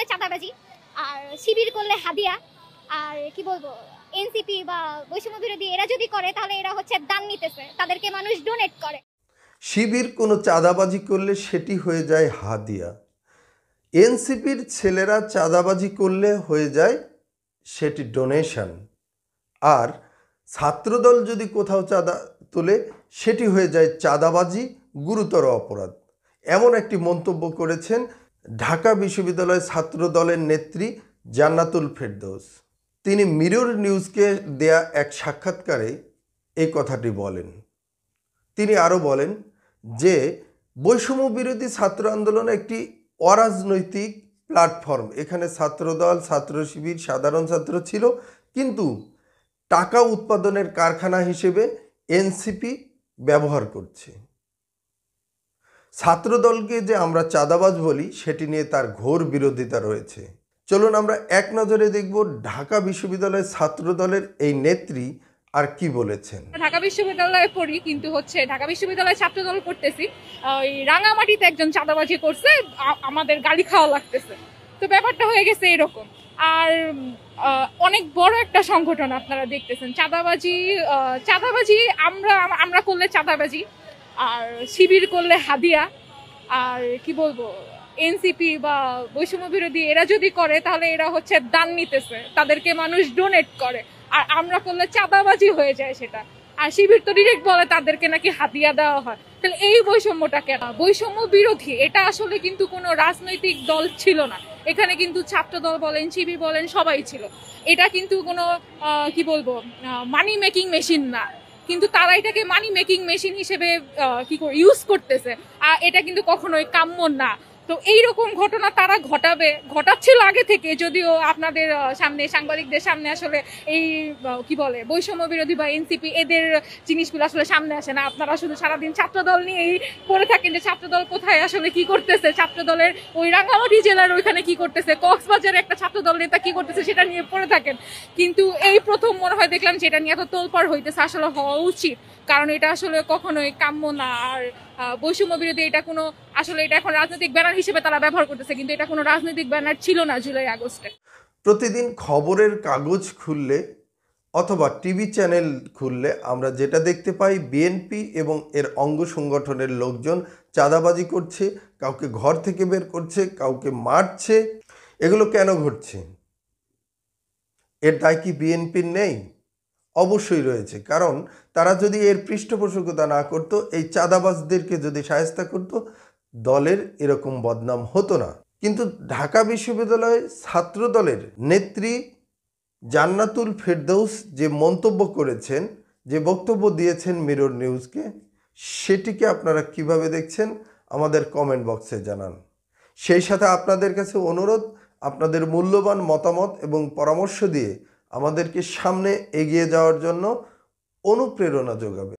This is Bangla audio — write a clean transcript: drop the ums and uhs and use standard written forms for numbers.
করলে চাঁদাবাজি, আর শিবির করলে হাদিয়া, আর কি বলবো এনসিপি বা বৈষম্য বিরোধী এরা যদি করে তাহলে এরা হচ্ছে দান নিতেছে, তাদেরকে মানুষ ডোনেট করে। শিবির কোনো চাঁদাবাজি করলে সেটি হয়ে যায় হাদিয়া। এনসিপির ছেলেরা চাঁদাবাজি করলে হয়ে যায় সেটি ডোনেশন। আর ছাত্রদল যদি কোথাও চাঁদা তোলে সেটি হয়ে যায় চাঁদাবাজি, গুরুতর অপরাধ। এমন একটি মন্তব্য করেছেন ঢাকা বিশ্ববিদ্যালয় ছাত্রদলের নেত্রী জান্নাতুল ফেরদৌস। তিনি মিরর নিউজকে দেয়া এক সাক্ষাৎকারে এই কথাটি বলেন। তিনি আরও বলেন যে বৈষম্য বিরোধী ছাত্র আন্দোলন একটি অরাজনৈতিক প্ল্যাটফর্ম। এখানে ছাত্রদল, ছাত্র শিবির, সাধারণ ছাত্র ছিল, কিন্তু টাকা উৎপাদনের কারখানা হিসেবে এনসিপি ব্যবহার করছে। ছাত্রদলকে যে আমরা চাঁদাবাজ বলি সেটি নিয়ে তার ঘোর বিরোধিতা রয়েছে। চলুন আমরা এক নজরে দেখব ঢাকা বিশ্ববিদ্যালয়ের ছাত্রদলের এই নেত্রী আর কি বলেছেন। ঢাকা বিশ্ববিদ্যালয়ে পড়ি, কিন্তু ঢাকা বিশ্ববিদ্যালয়ে ছাত্রদল করতেছি। ওই রাঙামাটিতে একজন চাঁদাবাজি করছে, আমাদের গালি খাওয়া লাগতেছে। তো ব্যাপারটা হয়ে গেছে এরকম। আর অনেক বড় একটা সংগঠন, আপনারা দেখতেছেন চাঁদাবাজি আমরা করলে চাঁদাবাজি, আর শিবির করলে হাদিয়া, আর কি বলবো এনসিপি বা বৈষম্য বিরোধী এরা যদি করে তাহলে এরা হচ্ছে দান নিতেছে, তাদেরকে মানুষ ডোনেট করে। আর আমরা করলে চাঁদাবাজি হয়ে যায় সেটা। আর শিবির তো ডিরেক্ট বলে তাদেরকে নাকি হাতিয়া দেওয়া হয়। তাহলে এই বৈষম্যটা কেন? বৈষম্য বিরোধী এটা আসলে কিন্তু কোনো রাজনৈতিক দল ছিল না। এখানে কিন্তু ছাত্র দল বলেন, শিবির বলেন, সবাই ছিল। এটা কিন্তু কোনো কি বলবো মানি মেকিং মেশিন না, কিন্তু তারা এটাকে মানি মেকিং মেশিন হিসেবে ইউজ করতেছে। আর এটা কিন্তু কখনোই কাম্য না। তো এইরকম ঘটনা তারা ঘটাচ্ছিল আগে থেকে, যদিও আপনাদের সামনে, সাংবাদিকদের সামনে আসলে এই কি বলে বৈষম্য বিরোধী বা এনসিপি এদের জিনিসগুলো আসলে সামনে আসে না। আপনারা শুধু সারাদিন ছাত্রদল নিয়েই পড়ে থাকেন যে ছাত্রদল কোথায় আসলে কি করতেছে, ছাত্রদলের ওই রাঙ্গামাটি জেলার ওইখানে কি করতেছে, কক্সবাজারে একটা ছাত্রদল নেতা কি করতেছে সেটা নিয়ে পড়ে থাকেন। কিন্তু এই প্রথম মনে হয় দেখলাম যে এটা নিয়ে এত তোলপাড় হইতেছে। আসলে হওয়া উচিত, কারণ এটা আসলে কখনোই কাম্য না। আর বৈষম্য বিরোধী এটা কোনো আসলে এটা এখন রাজনৈতিক ব্যানার হিসেবে তারা ব্যবহার করতেছে, কিন্তু এটা কোনো রাজনৈতিক ব্যানার ছিল না জুলাই আগস্টে। প্রতিদিন খবরের কাগজ খুললে অথবা টিভি চ্যানেল খুললে আমরা যেটা দেখতে পাই, বিএনপি এবং এর অঙ্গ সংগঠনের লোকজন চাঁদাবাজি করছে, কাউকে ঘর থেকে বের করছে, কাউকে মারছে। এগুলো কেন ঘটছে? এর দায় কি বিএনপির নেই? অবশ্যই রয়েছে, কারণ তারা যদি এর পৃষ্ঠপোষকতা না করতো, এই চাঁদাবাজদেরকে যদি শায়েস্তা করতো, দলের এরকম বদনাম হতো না। কিন্তু ঢাকা বিশ্ববিদ্যালয়ের ছাত্র দলের নেত্রী জান্নাতুল ফেরদৌস যে মন্তব্য করেছেন, যে বক্তব্য দিয়েছেন মিরর নিউজকে, সেটিকে আপনারা কিভাবে দেখছেন আমাদের কমেন্ট বক্সে জানান। সেই সাথে আপনাদের কাছে অনুরোধ, আপনাদের মূল্যবান মতামত এবং পরামর্শ দিয়ে আমাদেরকে সামনে এগিয়ে যাওয়ার জন্য অনুপ্রেরণা যোগাবে।